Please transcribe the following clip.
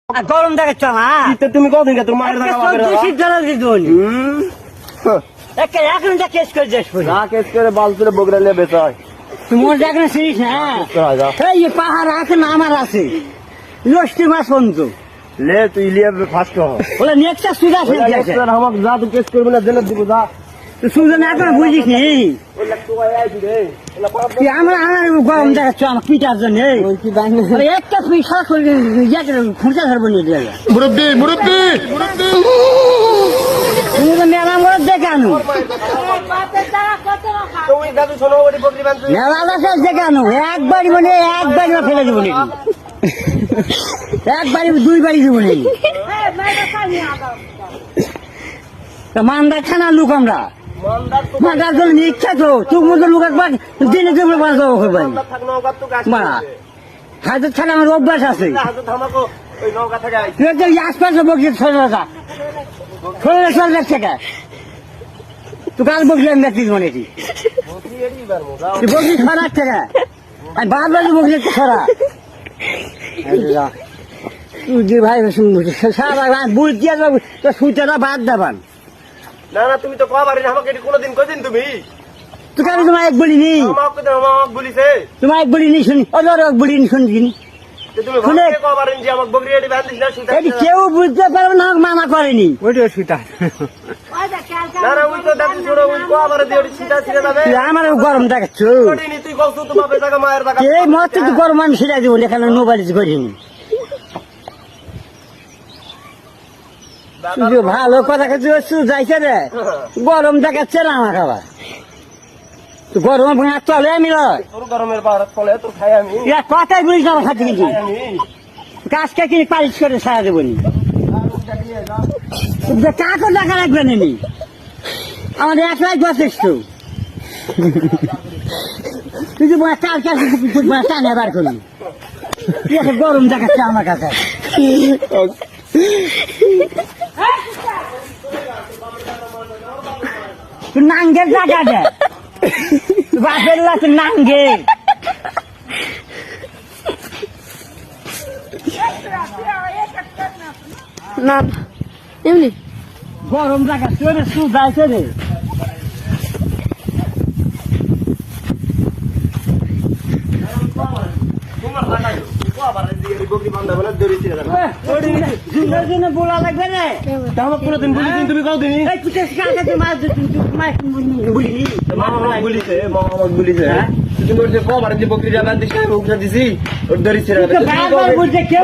গরম দেখাচ্ছ না তুমি কদিন কে তোমার এখন যা কেস করে যাস কেস করে বাল করে বগরা নিয়ে বেচায় তোমার দেখেন চিনিস না এই পাহাড় আছে না আমার আছে লস্টি মাছ বন্ধু লে তুই লিয়ে ফার্স্ট হ বলে নেক্সট সুদা খেলছে আমাকে যা তুই কেস করবি না জেলে দিব যা সুজন এখন বুঝিস নি আমরা গরম দেখাচ্ছ আমার পিটার জন্য একটা পয়সা করে খুঁজা ধরবো নিয়ে মুরব্বী মুরব্বী তুমি তো মেলা মরে দেখানো মেলা দেখাস দেখানো একবারই মানে একবারই ফেলে দেবো নাকি একবারই দুই বাড়ি দেবো নাকি মান্দার খানা লোক আমরা মান্দার জন্য ইচ্ছা তো তোর মতো লোক একবার দিনে দেবো বাঁচাবো মা হাজার ছাড়া আমার অভ্যাস আছে আশপাশে বলছি 16,000 টাকা তুই কাল বলছি আমি ব্যক্তি মনে তুই বলছি 6,000 টাকা আমি বারবার বলছি ছড়া তুই যে ভাই সারা বুঝ দিয়ে যাবো তো সুইটারা বাদ দেবান না না তুমি তো কবারই আমাকে এটি কোনোদিন কইদিন তুমি তোকে আমি তোমার এক বলিনি আমাকে বলিছে তোমার এক বলিনি শুনি ওদের এক বলিনি শুনছিনি তুমি কবারেন যে আমাকে বগরি এটি বাঁধিস না সুতা এটি কেউ বুঝতে পারবে না মানা করেনি ওইটা সুতা না না ওই তো দাদি ছোড়ো ওই কবারে দিয়ে ওটি সিধা ছিড়ে যাবে আমার গরম দেখাচ্ছ করিনি তুই কইছো তো বাপে জায়গা মায়ের জায়গা এই মত তো গরম আমি সেটা দেবো এখানে নোবালিশ করিনি ভালো কথা কাছে যাইছে রে গরম দেখাচ্ছে না আমার খাবার গরম চলে আমি তোর গরমের পাহাড় চলে তোর খাই আমি কথাই বলিস আমার খাতে কিন্তু গাছকে কিনে পালিশ করে সারা দেবো নি কাকে দেখা লাগবে না আমাদের একলাই যথেষ্ট তুই যে চার কাছে টানে বার করবি গরম দেখাচ্ছে আমার কাছে তুই নাঙ্গের জায়গা দে বাপের লাতে নাঙ্গে না এমনি গরম জায়গা তোর সুদাইছে রে বোলা লাগবে রে আমাকে কোনোদিন বলিস তুমি কদিন বলিনি আমাকে বলিছে তুমি যে কবারে যে বকরিটা বাঁধিস না ওটা দিছি ওর দড়ি ছিড়ে কেউ